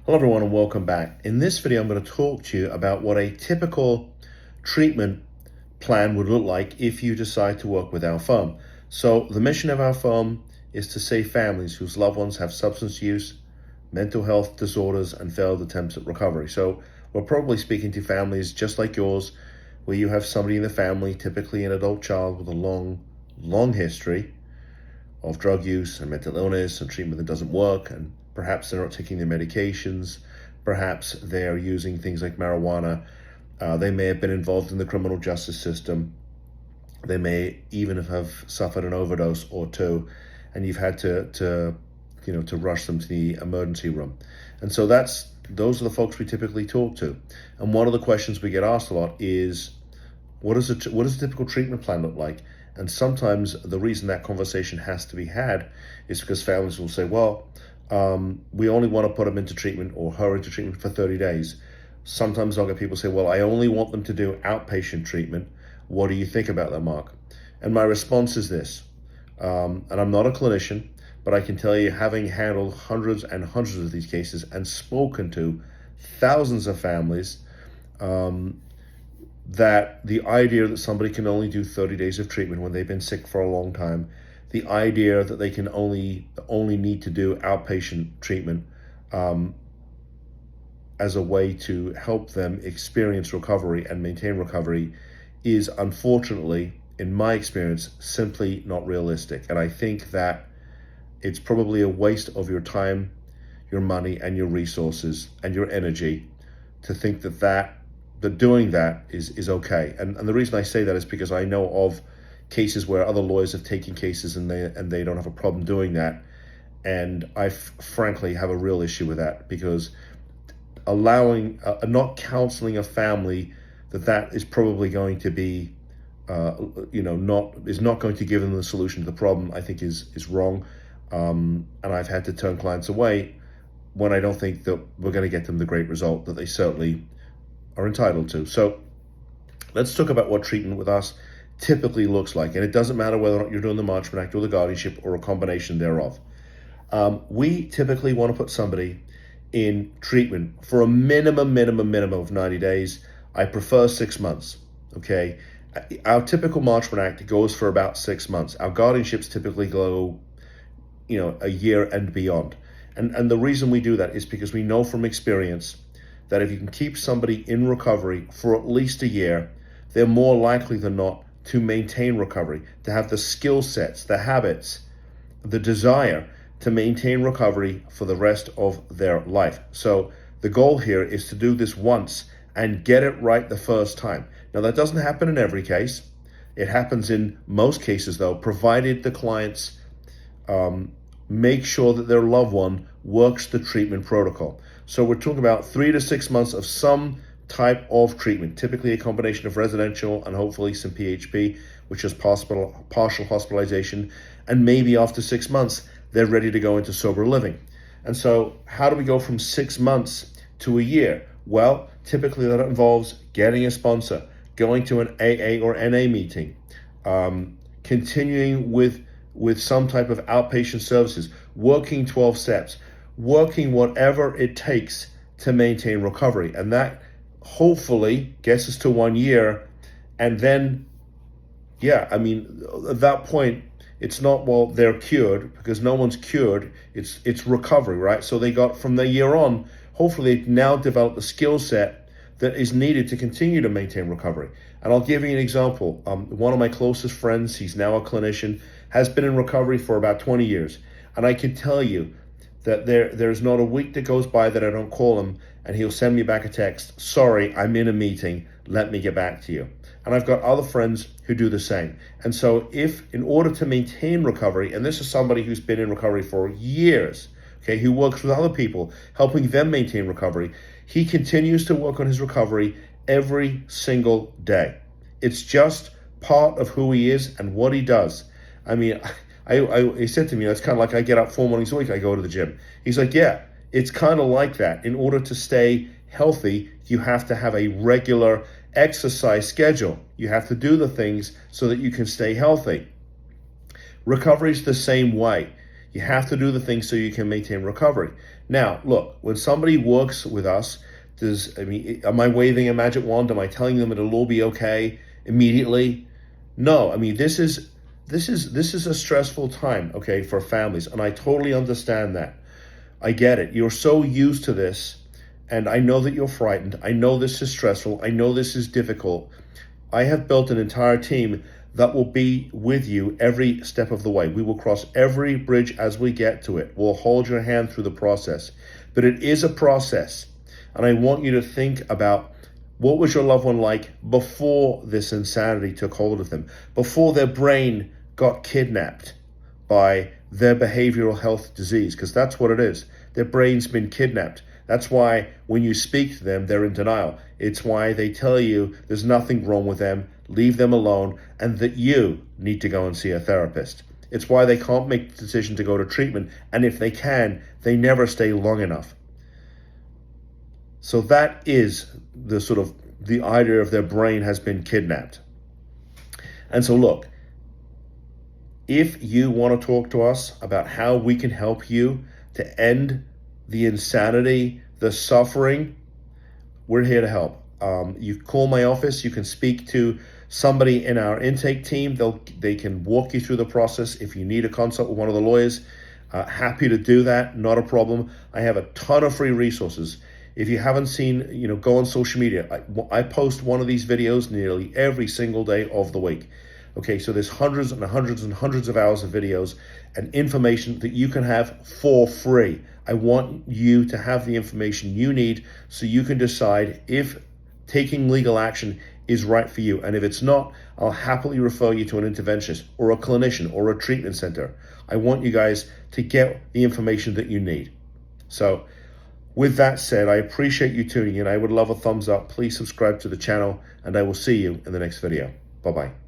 Hello everyone and welcome back. In this video I'm going to talk to you about what a typical treatment plan would look like if you decide to work with our firm. So the mission of our firm is to save families whose loved ones have substance use, mental health disorders, and failed attempts at recovery. So we're probably speaking to families just like yours, where you have somebody in the family, typically an adult child with a long history of drug use and mental illness and treatment that doesn't work, and perhaps they're not taking their medications, perhaps they're using things like marijuana, they may have been involved in the criminal justice system, they may even have suffered an overdose or two, and you've had to rush them to the emergency room. And so those are the folks we typically talk to. And one of the questions we get asked a lot is, what does a typical treatment plan look like? And sometimes the reason that conversation has to be had is because families will say, well, we only want to put them into treatment or her into treatment for 30 days. Sometimes I'll get people say, well, I only want them to do outpatient treatment. What do you think about that, Mark? And my response is this, and I'm not a clinician, but I can tell you, having handled hundreds and hundreds of these cases and spoken to thousands of families, that the idea that somebody can only do 30 days of treatment when they've been sick for a long time, the idea that they can only need to do outpatient treatment as a way to help them experience recovery and maintain recovery is, unfortunately, in my experience, simply not realistic. And I think that it's probably a waste of your time, your money, and your resources and your energy to think that doing that is okay. And the reason I say that is because I know of cases where other lawyers have taken cases and they don't have a problem doing that. And I frankly have a real issue with that, because allowing, not counseling a family that is probably going to be, not going to give them the solution to the problem, I think is wrong. And I've had to turn clients away when I don't think that we're going to get them the great result that they certainly are entitled to. So let's talk about what treatment with us typically looks like. And it doesn't matter whether or not you're doing the Marchman Act or the guardianship or a combination thereof. We typically want to put somebody in treatment for a minimum of 90 days. I prefer 6 months, okay? Our typical Marchman Act goes for about 6 months. Our guardianships typically go, a year and beyond. And the reason we do that is because we know from experience that if you can keep somebody in recovery for at least a year, they're more likely than not to maintain recovery, to have the skill sets, the habits, the desire to maintain recovery for the rest of their life. So the goal here is to do this once and get it right the first time. Now, that doesn't happen in every case. It happens in most cases, though, provided the clients make sure that their loved one works the treatment protocol. So we're talking about 3 to 6 months of some type of treatment, typically a combination of residential and hopefully some PHP, which is partial hospitalization, and maybe after 6 months, they're ready to go into sober living. And so how do we go from 6 months to a year? Well, typically that involves getting a sponsor, going to an AA or NA meeting, continuing with some type of outpatient services, working 12 steps, working whatever it takes to maintain recovery. And that hopefully gets us to 1 year. And then, at that point, it's not, well, they're cured, because no one's cured. It's recovery, right? So they got, from the year on, hopefully they've now developed the skill set that is needed to continue to maintain recovery. And I'll give you an example. One of my closest friends, he's now a clinician, has been in recovery for about 20 years. And I can tell you that there's not a week that goes by that I don't call him and he'll send me back a text, sorry, I'm in a meeting, let me get back to you. And I've got other friends who do the same. And so if, in order to maintain recovery, and this is somebody who's been in recovery for years, okay, who works with other people, helping them maintain recovery, he continues to work on his recovery every single day. It's just part of who he is and what he does. I mean, he said to me, it's kind of like I get up 4 mornings a week, I go to the gym. He's like, yeah, it's kind of like that. In order to stay healthy, you have to have a regular exercise schedule. You have to do the things so that you can stay healthy. Recovery is the same way. You have to do the things so you can maintain recovery. Now, look, when somebody works with us, am I waving a magic wand? Am I telling them it'll all be okay immediately? No, I mean, this is a stressful time, okay, for families, and I totally understand that. I get it. You're so used to this, and I know that you're frightened. I know this is stressful. I know this is difficult. I have built an entire team that will be with you every step of the way. We will cross every bridge as we get to it. We'll hold your hand through the process. But it is a process, and I want you to think about, what was your loved one like before this insanity took hold of them, before their brain got kidnapped by their behavioral health disease? Because that's what it is. Their brain's been kidnapped. That's why when you speak to them, they're in denial. It's why they tell you there's nothing wrong with them, leave them alone, and that you need to go and see a therapist. It's why they can't make the decision to go to treatment, and if they can, they never stay long enough. So that is the idea of their brain has been kidnapped. And so look, if you want to talk to us about how we can help you to end the insanity, the suffering, we're here to help. You call my office, you can speak to somebody in our intake team. They can walk you through the process. If you need a consult with one of the lawyers, happy to do that, not a problem. I have a ton of free resources. If you haven't seen, go on social media. I post one of these videos nearly every single day of the week. Okay, so there's hundreds and hundreds and hundreds of hours of videos and information that you can have for free. I want you to have the information you need so you can decide if taking legal action is right for you. And if it's not, I'll happily refer you to an interventionist or a clinician or a treatment center. I want you guys to get the information that you need. So with that said, I appreciate you tuning in. I would love a thumbs up. Please subscribe to the channel, and I will see you in the next video. Bye-bye.